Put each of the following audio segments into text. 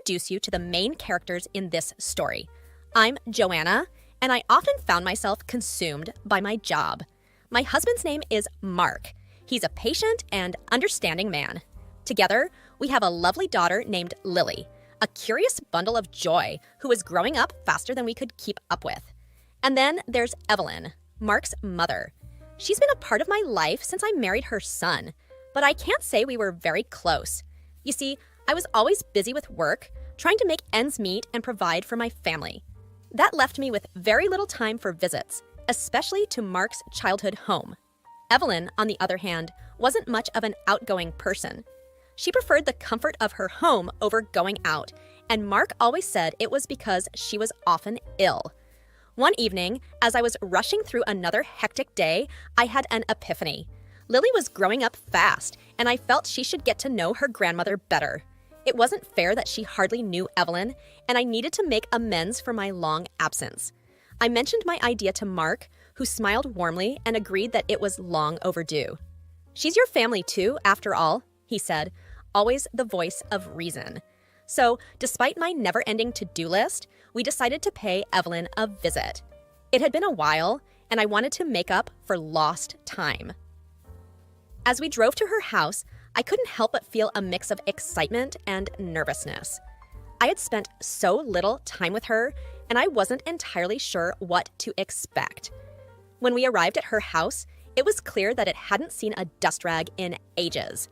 introduce you to the main characters in this story. I'm Joanna, and I often found myself consumed by my job. My husband's name is Mark. He's a patient and understanding man. Together, we have a lovely daughter named Lily, a curious bundle of joy who is growing up faster than we could keep up with. And then there's Evelyn, Mark's mother. She's been a part of my life since I married her son, but I can't say we were very close. You see, I was always busy with work, trying to make ends meet and provide for my family. That left me with very little time for visits, especially to Mark's childhood home. Evelyn, on the other hand, wasn't much of an outgoing person. She preferred the comfort of her home over going out, and Mark always said it was because she was often ill. One evening, as I was rushing through another hectic day, I had an epiphany. Lily was growing up fast, and I felt she should get to know her grandmother better. It wasn't fair that she hardly knew Evelyn, and I needed to make amends for my long absence. I mentioned my idea to Mark, who smiled warmly and agreed that it was long overdue. "She's your family too, after all," he said, always the voice of reason. So, despite my never-ending to-do list, we decided to pay Evelyn a visit. It had been a while, and I wanted to make up for lost time. As we drove to her house, I couldn't help but feel a mix of excitement and nervousness. I had spent so little time with her, and I wasn't entirely sure what to expect. When we arrived at her house, it was clear that it hadn't seen a dust rag in ages.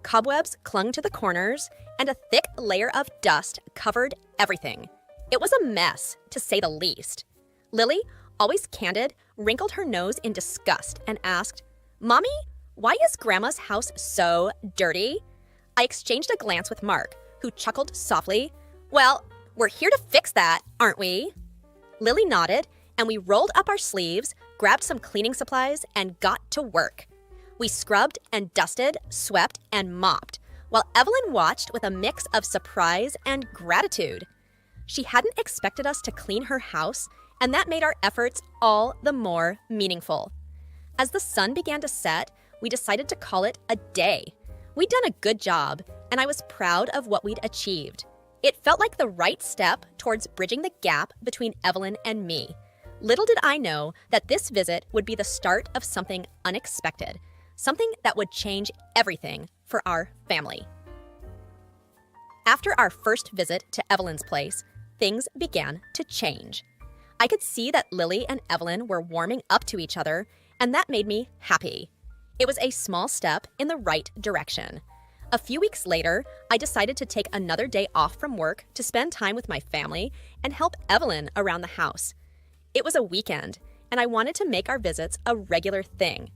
Cobwebs clung to the corners, and a thick layer of dust covered everything. It was a mess, to say the least. Lily, always candid, wrinkled her nose in disgust and asked, "Mommy, why is Grandma's house so dirty?" I exchanged a glance with Mark, who chuckled softly. "Well, we're here to fix that, aren't we?" Lily nodded, and we rolled up our sleeves, grabbed some cleaning supplies, and got to work. We scrubbed and dusted, swept, and mopped, while Evelyn watched with a mix of surprise and gratitude. She hadn't expected us to clean her house, and that made our efforts all the more meaningful. As the sun began to set, we decided to call it a day. We'd done a good job, and I was proud of what we'd achieved. It felt like the right step towards bridging the gap between Evelyn and me. Little did I know that this visit would be the start of something unexpected, something that would change everything for our family. After our first visit to Evelyn's place, things began to change. I could see that Lily and Evelyn were warming up to each other, and that made me happy. It was a small step in the right direction. A few weeks later, I decided to take another day off from work to spend time with my family and help Evelyn around the house. It was a weekend, and I wanted to make our visits a regular thing.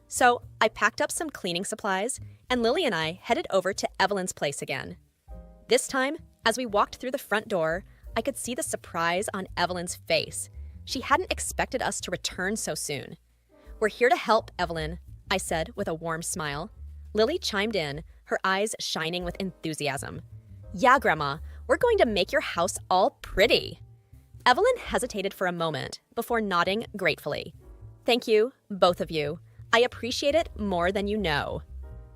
So I packed up some cleaning supplies, and Lily and I headed over to Evelyn's place again. This time, as we walked through the front door, I could see the surprise on Evelyn's face. She hadn't expected us to return so soon. "We're here to help, Evelyn," I said with a warm smile. Lily chimed in, her eyes shining with enthusiasm. "Yeah, Grandma, we're going to make your house all pretty." Evelyn hesitated for a moment before nodding gratefully. "Thank you, both of you. I appreciate it more than you know."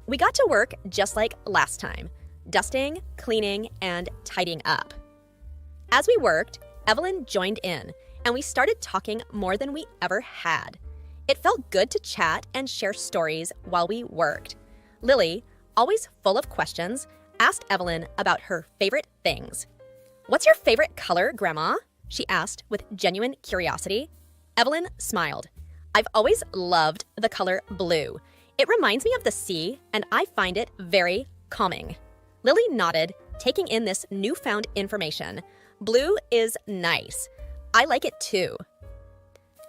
We got to work just like last time, dusting, cleaning, and tidying up. As we worked, Evelyn joined in, and we started talking more than we ever had. It felt good to chat and share stories while we worked. Lily, always full of questions, asked Evelyn about her favorite things. "What's your favorite color, Grandma?" she asked with genuine curiosity. Evelyn smiled. "I've always loved the color blue. It reminds me of the sea, and I find it very calming." Lily nodded, taking in this newfound information. "Blue is nice. I like it too."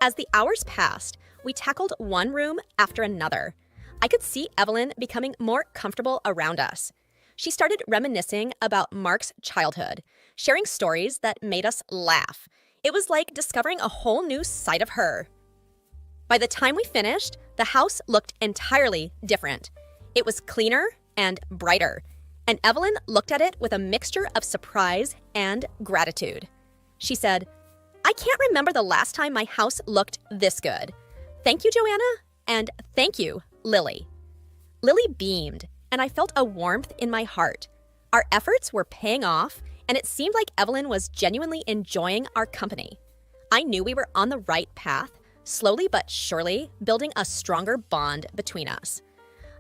As the hours passed, we tackled one room after another. I could see Evelyn becoming more comfortable around us. She started reminiscing about Mark's childhood, sharing stories that made us laugh. It was like discovering a whole new side of her. By the time we finished, the house looked entirely different. It was cleaner and brighter, and Evelyn looked at it with a mixture of surprise and gratitude. She said, "I can't remember the last time my house looked this good. Thank you, Joanna, and thank you, Lily." Lily beamed, and I felt a warmth in my heart. Our efforts were paying off, and it seemed like Evelyn was genuinely enjoying our company. I knew we were on the right path, slowly but surely building a stronger bond between us.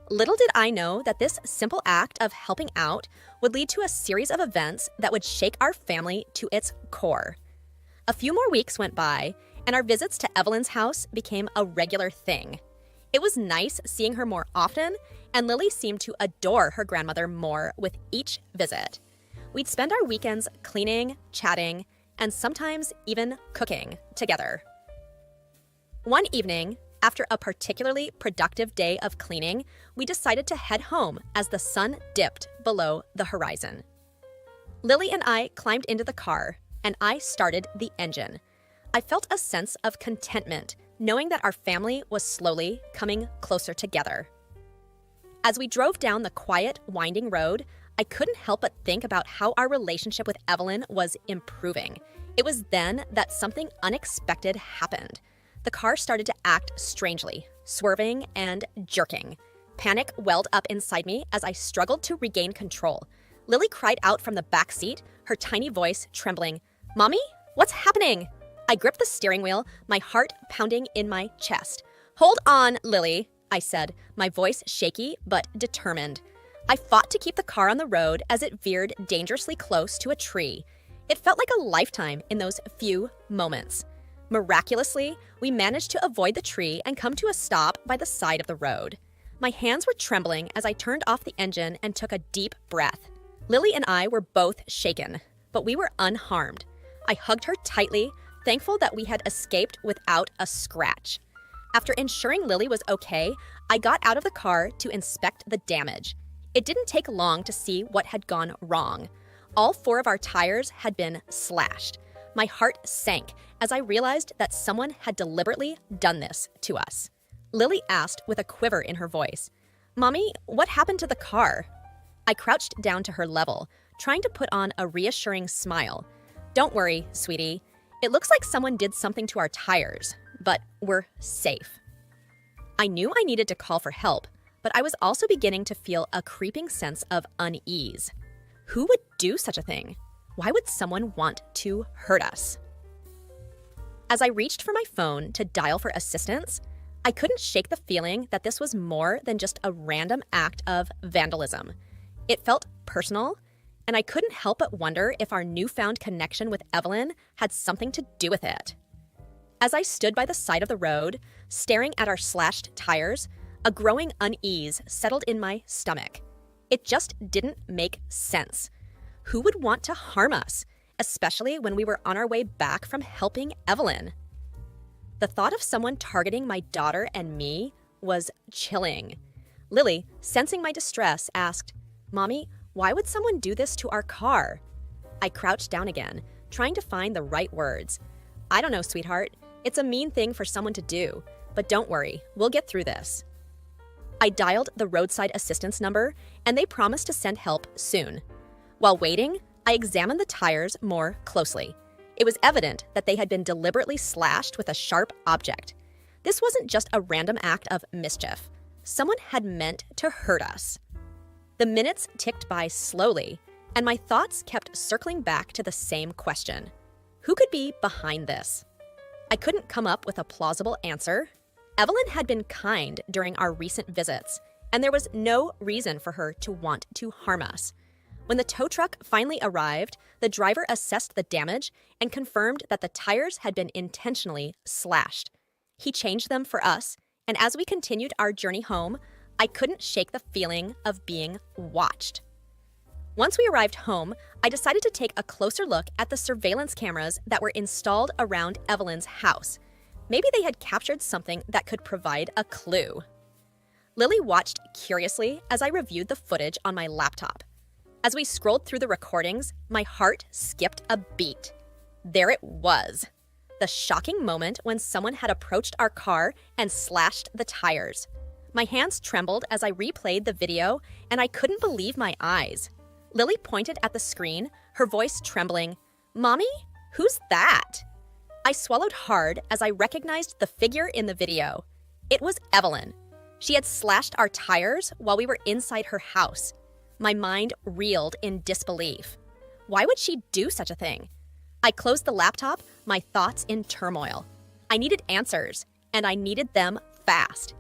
Little did I know that this simple act of helping out would lead to a series of events that would shake our family to its core. A few more weeks went by, and our visits to Evelyn's house became a regular thing. It was nice seeing her more often, and Lily seemed to adore her grandmother more with each visit. We'd spend our weekends cleaning, chatting, and sometimes even cooking together. One evening, after a particularly productive day of cleaning, we decided to head home as the sun dipped below the horizon. Lily and I climbed into the car, and I started the engine. I felt a sense of contentment, knowing that our family was slowly coming closer together. As we drove down the quiet, winding road, I couldn't help but think about how our relationship with Evelyn was improving. It was then that something unexpected happened. The car started to act strangely, swerving and jerking. Panic welled up inside me as I struggled to regain control. Lily cried out from the back seat, her tiny voice trembling, "Mommy, what's happening?" I gripped the steering wheel, my heart pounding in my chest. "Hold on, Lily," I said, my voice shaky but determined. I fought to keep the car on the road as it veered dangerously close to a tree. It felt like a lifetime in those few moments. Miraculously, we managed to avoid the tree and come to a stop by the side of the road. My hands were trembling as I turned off the engine and took a deep breath. Lily and I were both shaken, but we were unharmed. I hugged her tightly, thankful that we had escaped without a scratch. After ensuring Lily was okay, I got out of the car to inspect the damage. It didn't take long to see what had gone wrong. All 4 of our tires had been slashed. My heart sank as I realized that someone had deliberately done this to us. Lily asked with a quiver in her voice, "Mommy, what happened to the car?" I crouched down to her level, trying to put on a reassuring smile. "Don't worry, sweetie. It looks like someone did something to our tires, but we're safe." I knew I needed to call for help, but I was also beginning to feel a creeping sense of unease. Who would do such a thing? Why would someone want to hurt us? As I reached for my phone to dial for assistance, I couldn't shake the feeling that this was more than just a random act of vandalism. It felt personal, and I couldn't help but wonder if our newfound connection with Evelyn had something to do with it. As I stood by the side of the road, staring at our slashed tires, a growing unease settled in my stomach. It just didn't make sense. Who would want to harm us, especially when we were on our way back from helping Evelyn? The thought of someone targeting my daughter and me was chilling. Lily, sensing my distress, asked, "Mommy, why would someone do this to our car?" I crouched down again, trying to find the right words. "I don't know, sweetheart. It's a mean thing for someone to do, but don't worry, we'll get through this." I dialed the roadside assistance number, and they promised to send help soon. While waiting, I examined the tires more closely. It was evident that they had been deliberately slashed with a sharp object. This wasn't just a random act of mischief. Someone had meant to hurt us. The minutes ticked by slowly, and my thoughts kept circling back to the same question. Who could be behind this? I couldn't come up with a plausible answer. Evelyn had been kind during our recent visits, and there was no reason for her to want to harm us. When the tow truck finally arrived, the driver assessed the damage and confirmed that the tires had been intentionally slashed. He changed them for us, and as we continued our journey home, I couldn't shake the feeling of being watched. Once we arrived home, I decided to take a closer look at the surveillance cameras that were installed around Evelyn's house. Maybe they had captured something that could provide a clue. Lily watched curiously as I reviewed the footage on my laptop. As we scrolled through the recordings, my heart skipped a beat. There it was. The shocking moment when someone had approached our car and slashed the tires. My hands trembled as I replayed the video, and I couldn't believe my eyes. Lily pointed at the screen, her voice trembling. "Mommy, who's that?" I swallowed hard as I recognized the figure in the video. It was Evelyn. She had slashed our tires while we were inside her house. My mind reeled in disbelief. Why would she do such a thing? I closed the laptop, my thoughts in turmoil. I needed answers, and I needed them fast.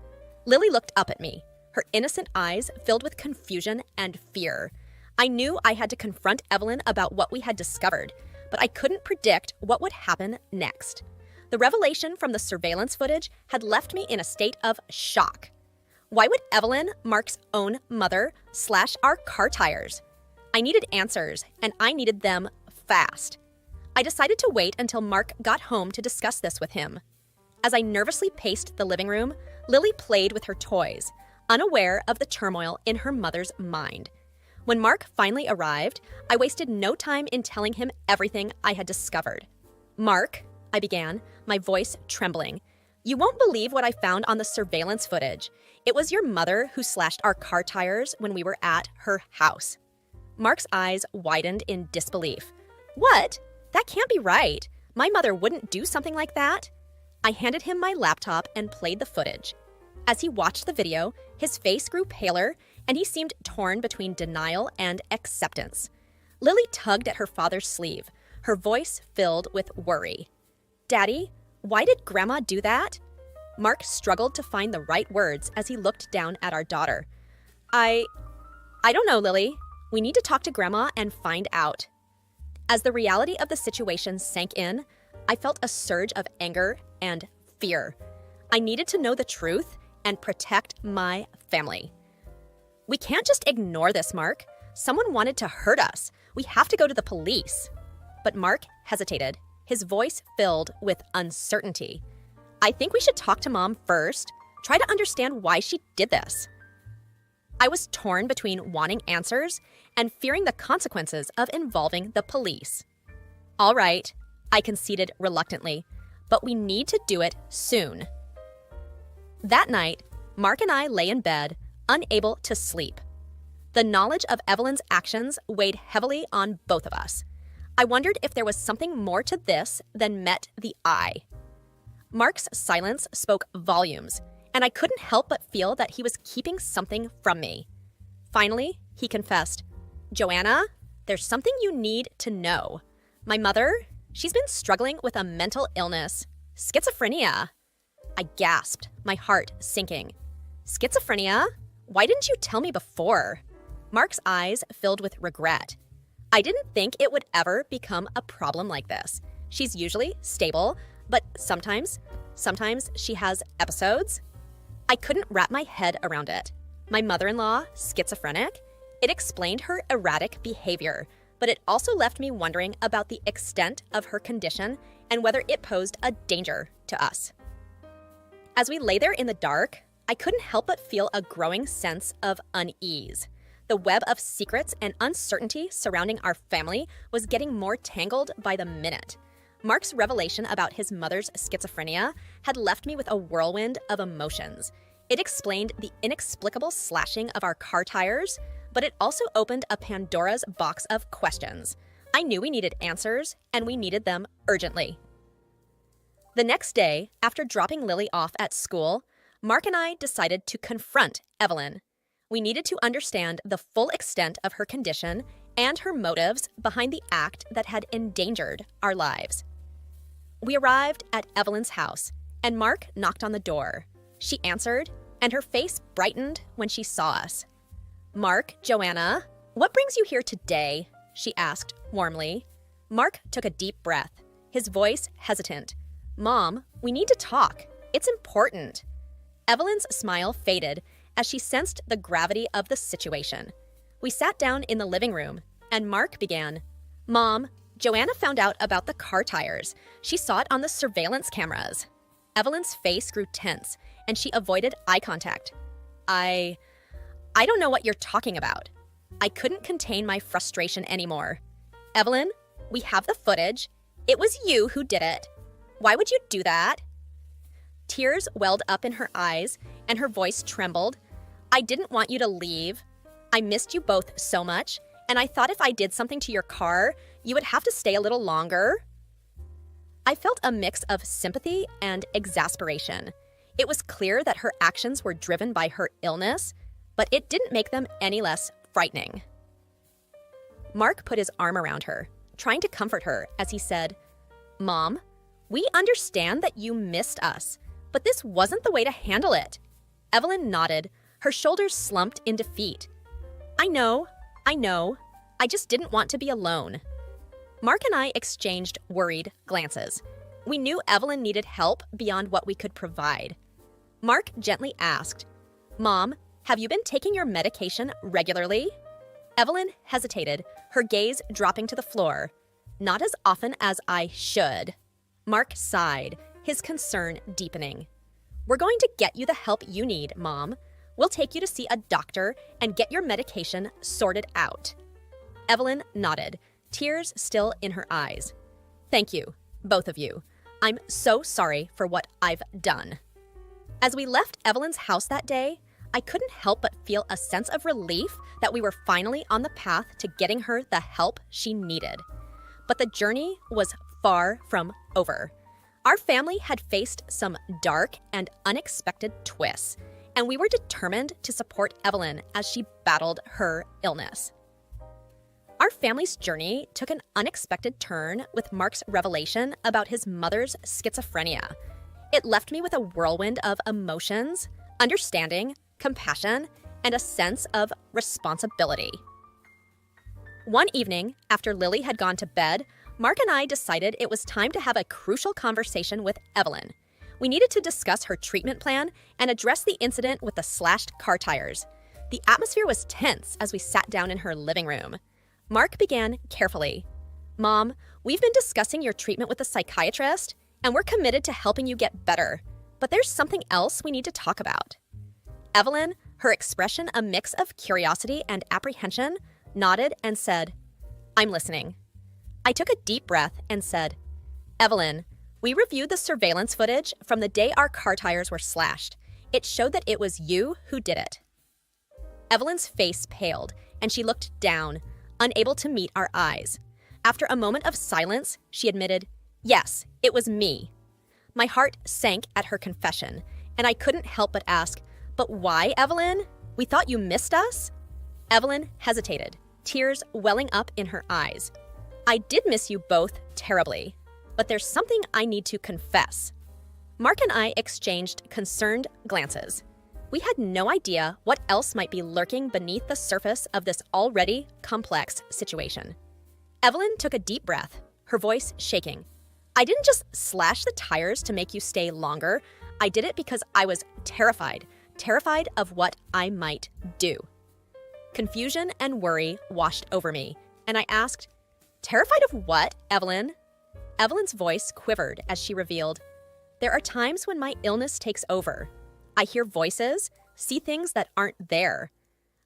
Lily looked up at me, her innocent eyes filled with confusion and fear. I knew I had to confront Evelyn about what we had discovered, but I couldn't predict what would happen next. The revelation from the surveillance footage had left me in a state of shock. Why would Evelyn, Mark's own mother, slash our car tires? I needed answers, and I needed them fast. I decided to wait until Mark got home to discuss this with him. As I nervously paced the living room, Lily played with her toys, unaware of the turmoil in her mother's mind. When Mark finally arrived, I wasted no time in telling him everything I had discovered. "Mark," I began, my voice trembling, "you won't believe what I found on the surveillance footage. It was your mother who slashed our car tires when we were at her house." Mark's eyes widened in disbelief. "What? That can't be right. My mother wouldn't do something like that." I handed him my laptop and played the footage. As he watched the video, his face grew paler and he seemed torn between denial and acceptance. Lily tugged at her father's sleeve, her voice filled with worry. "Daddy, why did Grandma do that?" Mark struggled to find the right words as he looked down at our daughter. I don't know, Lily. We need to talk to Grandma and find out." As the reality of the situation sank in, I felt a surge of anger and fear. I needed to know the truth and protect my family. "We can't just ignore this, Mark. Someone wanted to hurt us. We have to go to the police." But Mark hesitated, his voice filled with uncertainty. "I think we should talk to Mom first. Try to understand why she did this." I was torn between wanting answers and fearing the consequences of involving the police. "All right," I conceded reluctantly, "but we need to do it soon." That night, Mark and I lay in bed, unable to sleep. The knowledge of Evelyn's actions weighed heavily on both of us. I wondered if there was something more to this than met the eye. Mark's silence spoke volumes, and I couldn't help but feel that he was keeping something from me. Finally, he confessed, "Joanna, there's something you need to know. My mother, she's been struggling with a mental illness, schizophrenia." I gasped, my heart sinking. "Schizophrenia? Why didn't you tell me before?" Mark's eyes filled with regret. "I didn't think it would ever become a problem like this. She's usually stable, but sometimes she has episodes." I couldn't wrap my head around it. My mother-in-law, schizophrenic? It explained her erratic behavior, but it also left me wondering about the extent of her condition and whether it posed a danger to us. As we lay there in the dark, I couldn't help but feel a growing sense of unease. The web of secrets and uncertainty surrounding our family was getting more tangled by the minute. Mark's revelation about his mother's schizophrenia had left me with a whirlwind of emotions. It explained the inexplicable slashing of our car tires, but it also opened a Pandora's box of questions. I knew we needed answers, and we needed them urgently. The next day, after dropping Lily off at school, Mark and I decided to confront Evelyn. We needed to understand the full extent of her condition and her motives behind the act that had endangered our lives. We arrived at Evelyn's house, and Mark knocked on the door. She answered, and her face brightened when she saw us. "Mark, Joanna, what brings you here today?" she asked warmly. Mark took a deep breath, his voice hesitant. "Mom, we need to talk. It's important." Evelyn's smile faded as she sensed the gravity of the situation. We sat down in the living room, and Mark began, "Mom, Joanna found out about the car tires. She saw it on the surveillance cameras." Evelyn's face grew tense, and she avoided eye contact. I don't know what you're talking about." I couldn't contain my frustration anymore. "Evelyn, we have the footage. It was you who did it. Why would you do that?" Tears welled up in her eyes, and her voice trembled. "I didn't want you to leave. I missed you both so much, and I thought if I did something to your car, you would have to stay a little longer." I felt a mix of sympathy and exasperation. It was clear that her actions were driven by her illness, but it didn't make them any less frightening. Mark put his arm around her, trying to comfort her as he said, "Mom, we understand that you missed us, but this wasn't the way to handle it." Evelyn nodded, her shoulders slumped in defeat. I know. I just didn't want to be alone." Mark and I exchanged worried glances. We knew Evelyn needed help beyond what we could provide. Mark gently asked, "Mom, have you been taking your medication regularly?" Evelyn hesitated, her gaze dropping to the floor. "Not as often as I should." Mark sighed, his concern deepening. "We're going to get you the help you need, Mom. We'll take you to see a doctor and get your medication sorted out." Evelyn nodded, tears still in her eyes. "Thank you, both of you. I'm so sorry for what I've done." As we left Evelyn's house that day, I couldn't help but feel a sense of relief that we were finally on the path to getting her the help she needed. But the journey was far from over. Our family had faced some dark and unexpected twists, and we were determined to support Evelyn as she battled her illness. Our family's journey took an unexpected turn with Mark's revelation about his mother's schizophrenia. It left me with a whirlwind of emotions, understanding, compassion, and a sense of responsibility. One evening, after Lily had gone to bed, Mark and I decided it was time to have a crucial conversation with Evelyn. We needed to discuss her treatment plan and address the incident with the slashed car tires. The atmosphere was tense as we sat down in her living room. Mark began carefully. "Mom, we've been discussing your treatment with a psychiatrist, and we're committed to helping you get better. But there's something else we need to talk about." Evelyn, her expression a mix of curiosity and apprehension, nodded and said, "I'm listening." I took a deep breath and said, "Evelyn, we reviewed the surveillance footage from the day our car tires were slashed. It showed that it was you who did it." Evelyn's face paled, and she looked down, unable to meet our eyes. After a moment of silence, she admitted, "Yes, it was me." My heart sank at her confession, and I couldn't help but ask, "But why, Evelyn? We thought you missed us?" Evelyn hesitated, tears welling up in her eyes. "I did miss you both terribly, but there's something I need to confess." Mark and I exchanged concerned glances. We had no idea what else might be lurking beneath the surface of this already complex situation. Evelyn took a deep breath, her voice shaking. "I didn't just slash the tires to make you stay longer. I did it because I was terrified of what I might do." Confusion and worry washed over me, and I asked, "Terrified of what, Evelyn?" Evelyn's voice quivered as she revealed, "There are times when my illness takes over. I hear voices, see things that aren't there.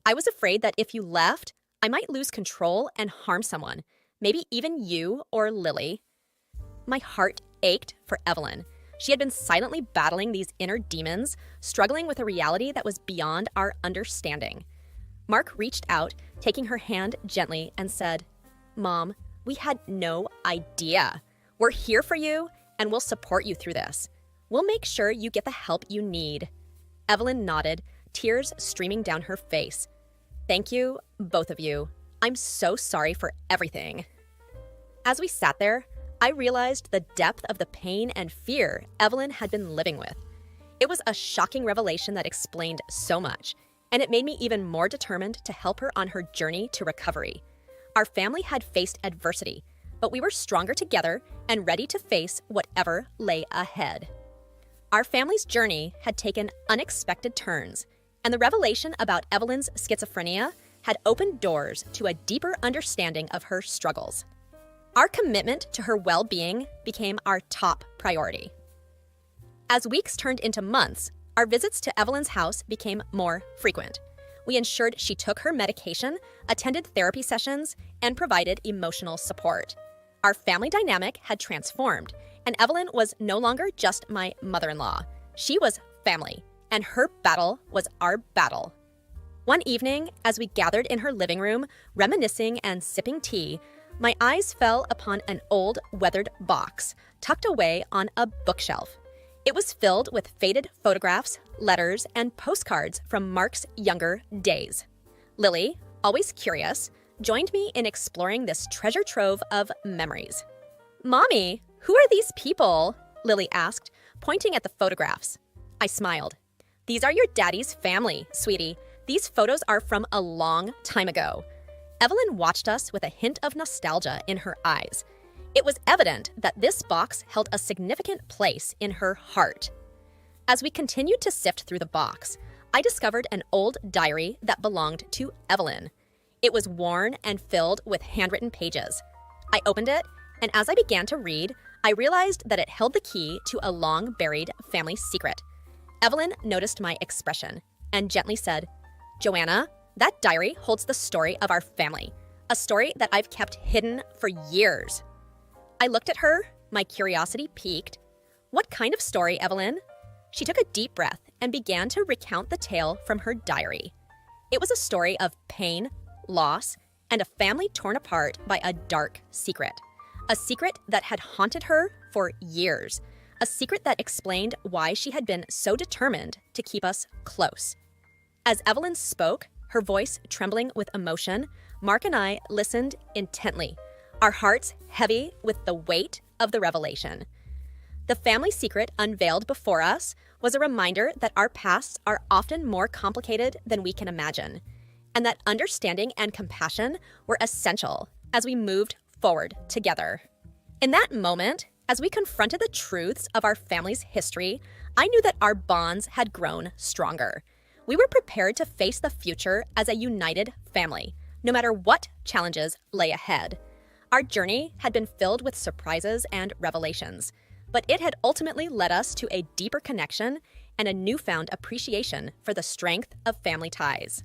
I was afraid that if you left, I might lose control and harm someone, maybe even you or Lily." My heart ached for Evelyn. She had been silently battling these inner demons, struggling with a reality that was beyond our understanding. Mark reached out, taking her hand gently, and said, "Mom, we had no idea. We're here for you, and we'll support you through this. We'll make sure you get the help you need." Evelyn nodded, tears streaming down her face. "Thank you, both of you. I'm so sorry for everything." As we sat there, I realized the depth of the pain and fear Evelyn had been living with. It was a shocking revelation that explained so much, and it made me even more determined to help her on her journey to recovery. Our family had faced adversity, but we were stronger together and ready to face whatever lay ahead. Our family's journey had taken unexpected turns, and the revelation about Evelyn's schizophrenia had opened doors to a deeper understanding of her struggles. Our commitment to her well-being became our top priority. As weeks turned into months, our visits to Evelyn's house became more frequent. We ensured she took her medication, attended therapy sessions, and provided emotional support. Our family dynamic had transformed, and Evelyn was no longer just my mother-in-law. She was family, and her battle was our battle. One evening, as we gathered in her living room, reminiscing and sipping tea, my eyes fell upon an old, weathered box tucked away on a bookshelf. It was filled with faded photographs, letters, and postcards from Mark's younger days. Lily, always curious, joined me in exploring this treasure trove of memories. "Mommy, who are these people?" Lily asked, pointing at the photographs. I smiled. "These are your daddy's family, sweetie. These photos are from a long time ago." Evelyn watched us with a hint of nostalgia in her eyes. It was evident that this box held a significant place in her heart. As we continued to sift through the box, I discovered an old diary that belonged to Evelyn. It was worn and filled with handwritten pages. I opened it, and as I began to read, I realized that it held the key to a long-buried family secret. Evelyn noticed my expression and gently said, "Joanna, that diary holds the story of our family, a story that I've kept hidden for years." I looked at her, my curiosity piqued. "What kind of story, Evelyn?" She took a deep breath and began to recount the tale from her diary. It was a story of pain, loss, and a family torn apart by a dark secret. A secret that had haunted her for years. A secret that explained why she had been so determined to keep us close. As Evelyn spoke, her voice trembling with emotion, Mark and I listened intently, our hearts heavy with the weight of the revelation. The family secret unveiled before us was a reminder that our pasts are often more complicated than we can imagine, and that understanding and compassion were essential as we moved forward together. In that moment, as we confronted the truths of our family's history, I knew that our bonds had grown stronger. We were prepared to face the future as a united family, no matter what challenges lay ahead. Our journey had been filled with surprises and revelations, but it had ultimately led us to a deeper connection and a newfound appreciation for the strength of family ties.